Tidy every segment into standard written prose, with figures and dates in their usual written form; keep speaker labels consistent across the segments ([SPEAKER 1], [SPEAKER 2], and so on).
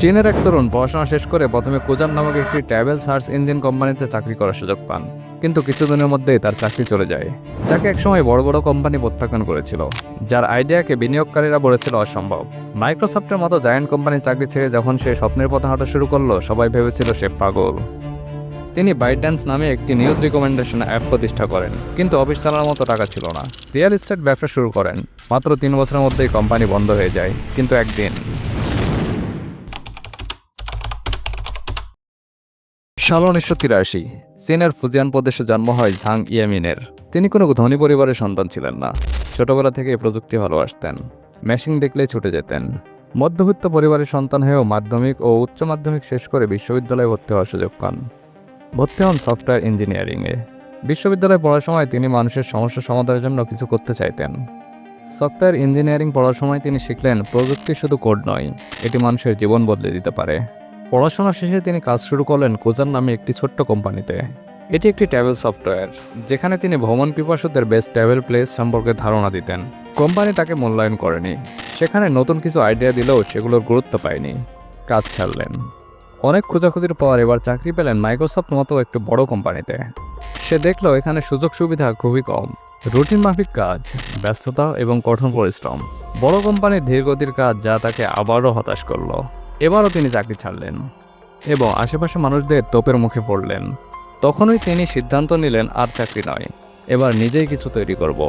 [SPEAKER 1] চীনের এক তরুণ পড়াশোনা শেষ করে প্রথমে কুজান নামক একটি ট্রাভেল সার্চ ইঞ্জিন কোম্পানিতে চাকরি করার সুযোগ পান, কিন্তু কিছুদিনের মধ্যেই তার চাকরি চলে যায়। যাকে একসময় বড় বড় কোম্পানি প্রত্যাখ্যান করেছিল, যার আইডিয়াকে বিনিয়োগকারীরা বলেছিল অসম্ভব। মাইক্রোসফটের মতো জায়ান্ট কোম্পানির চাকরি ছেড়ে যখন সে স্বপ্নের পথে হাঁটা শুরু করলো, সবাই ভেবেছিল সে পাগল। তিনি বাইটড্যান্স নামে একটি নিউজ রিকমেন্ডেশন অ্যাপ প্রতিষ্ঠা করেন, কিন্তু অফিস চালানোর মতো টাকা ছিল না। রিয়েল এস্টেট ব্যবসা শুরু করেন। মাত্র 3 বছরের মধ্যেই কোম্পানি বন্ধ হয়ে যায়। কিন্তু একদিন সাল 1983 চীনের ফুজিয়ান প্রদেশে জন্ম হয় ঝাং ইয়ামিনের। তিনি কোনো ধনী পরিবারের সন্তান ছিলেন না। ছোটবেলা থেকে প্রযুক্তি ভালোবাসতেন, মেশিন দেখলেই ছুটে যেতেন। মধ্যবিত্ত পরিবারের সন্তান হয়েও মাধ্যমিক ও উচ্চ মাধ্যমিক শেষ করে বিশ্ববিদ্যালয়ে ভর্তি হওয়ার সুযোগ পান। ভর্তি হন সফটওয়্যার ইঞ্জিনিয়ারিংয়ে। বিশ্ববিদ্যালয়ে পড়ার সময় তিনি মানুষের সমস্যা সমাধানের জন্য কিছু করতে চাইতেন। সফটওয়্যার ইঞ্জিনিয়ারিং পড়ার সময় তিনি শিখলেন প্রযুক্তি শুধু কোড নয়, এটি মানুষের জীবন বদলে দিতে পারে। পড়াশোনা শেষে তিনি কাজ শুরু করলেন কুজান নামে একটি ছোট্ট কোম্পানিতে। এটি একটি ট্রাভেল সফটওয়্যার, যেখানে তিনি ভ্রমণ পিপাসুদের বেস্ট ট্রাভেল প্লেস সম্পর্কে ধারণা দিতেন। কোম্পানি তাকে মূল্যায়ন করেনি। সেখানে নতুন কিছু আইডিয়া দিলেও সেগুলোর গুরুত্ব পায়নি। কাজ ছাড়লেন। অনেক খোঁজাখুঁজির পর এবার চাকরি পেলেন মাইক্রোসফট মতো একটি বড় কোম্পানিতে। সে দেখল এখানে সুযোগ সুবিধা খুবই কম, রুটিন মাফিক কাজ, ব্যস্ততা এবং কঠোর পরিশ্রম। বড় কোম্পানির ধীরগতির কাজ, যা তাকে আবারও হতাশ করলো। এবারও তিনি চাকরি ছাড়লেন এবং আশেপাশে মানুষদের তোপের মুখে পড়লেন। তখনই তিনি সিদ্ধান্ত নিলেন আর চাকরি নয়, এবার নিজেই কিছু তৈরি করব।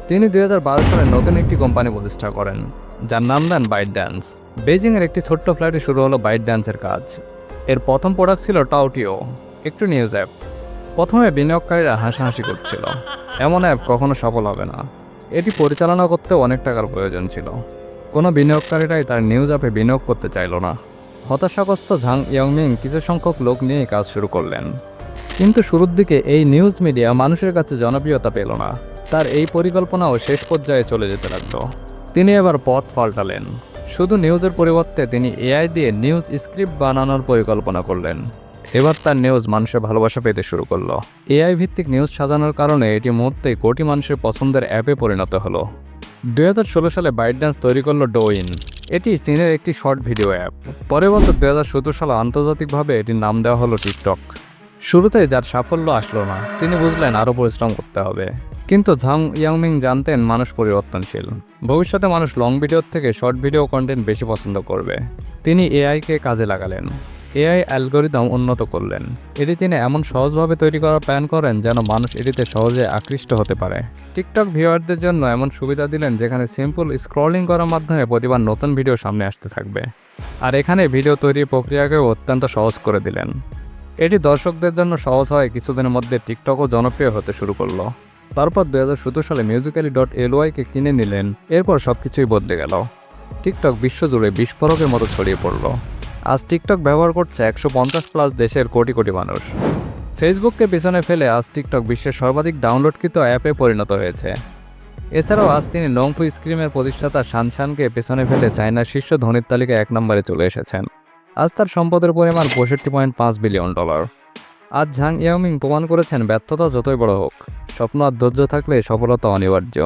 [SPEAKER 1] তিনি 2012 সালে নতুন একটি কোম্পানি প্রতিষ্ঠা করেন, যার নাম দেন বাইটড্যান্স। বেজিংয়ের একটি ছোট্ট ফ্ল্যাটে শুরু হলো বাইটড্যান্সের কাজ। এর প্রথম প্রোডাক্ট ছিল টাওটিও, একটু নিউজ অ্যাপ। প্রথমে বিনিয়োগকারীরা হাসাহাসি করছিল, এমন অ্যাপ কখনো সফল হবে না। এটি পরিচালনা করতেও অনেক টাকার প্রয়োজন ছিল। কোনো বিনিয়োগকারীরাই তার নিউজ অ্যাপে বিনিয়োগ করতে চাইল না। হতাশাগ্রস্ত ঝাং ইয়াংমিং কিছু সংখ্যক লোক নিয়ে কাজ শুরু করলেন। কিন্তু শুরুর দিকে এই নিউজ মিডিয়া মানুষের কাছে জনপ্রিয়তা পেল না। তার এই পরিকল্পনাও শেষ পর্যায়ে চলে যেতে লাগল। তিনি এবার পথ পাল্টালেন। শুধু নিউজের পরিবর্তে তিনি এআই দিয়ে নিউজ স্ক্রিপ্ট বানানোর পরিকল্পনা করলেন। এবার তার নিউজ মানুষের ভালোবাসা পেতে শুরু করলো। এআই ভিত্তিক নিউজ সাজানোর কারণে এটি মুহূর্তেই কোটি মানুষের পছন্দের অ্যাপে পরিণত হলো। 2016 সালে বাইটড্যান্স তৈরি করলো ডোইন। এটি চীনের একটি শর্ট ভিডিও অ্যাপ। পরের বছর 2017 সালে আন্তর্জাতিকভাবে এটির নাম দেওয়া হলো টিকটক। শুরুতে যার সাফল্য আসলো না, তিনি বুঝলেন আরও পরিশ্রম করতে হবে। কিন্তু ঝাং ইয়াংমিং জানতেন মানুষ পরিবর্তনশীল। ভবিষ্যতে মানুষ লং ভিডিওর থেকে শর্ট ভিডিও কন্টেন্ট বেশি পছন্দ করবে। তিনি এআইকে কাজে লাগালেন, এআই অ্যালগোরিদম উন্নত করলেন। এটি তিনি এমন সহজভাবে তৈরি করার প্ল্যান করেন যেন মানুষ এটিতে সহজে আকৃষ্ট হতে পারে। টিকটক ভিউয়ারদের জন্য এমন সুবিধা দিলেন যেখানে সিম্পল স্ক্রলিং করার মাধ্যমে প্রতিবার নতুন ভিডিও সামনে আসতে থাকবে। আর এখানে ভিডিও তৈরির প্রক্রিয়াকেও অত্যন্ত সহজ করে দিলেন। এটি দর্শকদের জন্য সহজ হয় কিছুদিনের মধ্যে টিকটকও জনপ্রিয় হতে শুরু করলো। তারপর 2017 সালে Musical.ly-কে কিনে নিলেন। এরপর সবকিছুই বদলে গেল। টিকটক বিশ্বজুড়ে বিস্ফোরকের মতো ছড়িয়ে পড়ল। আজ টিকটক ব্যবহার করছে 150+ দেশের কোটি কোটি মানুষ। ফেসবুককে পিছনে ফেলে আজ টিকটক বিশ্বের সর্বাধিক ডাউনলোডকৃত অ্যাপে পরিণত হয়েছে। এছাড়াও আজ তিনি নংফু স্ক্রিমের প্রতিষ্ঠাতা শানশানকে পেছনে ফেলে চায়নার শীর্ষ ধনীর তালিকায় 1 নম্বরে চলে এসেছেন। আজ তার সম্পদের পরিমাণ $65.5 বিলিয়ন। আজ ঝাং ইয়াংমিং প্রমাণ করেছেন ব্যর্থতা যতই বড় হোক, স্বপ্ন আর ধৈর্য থাকলে সফলতা অনিবার্য।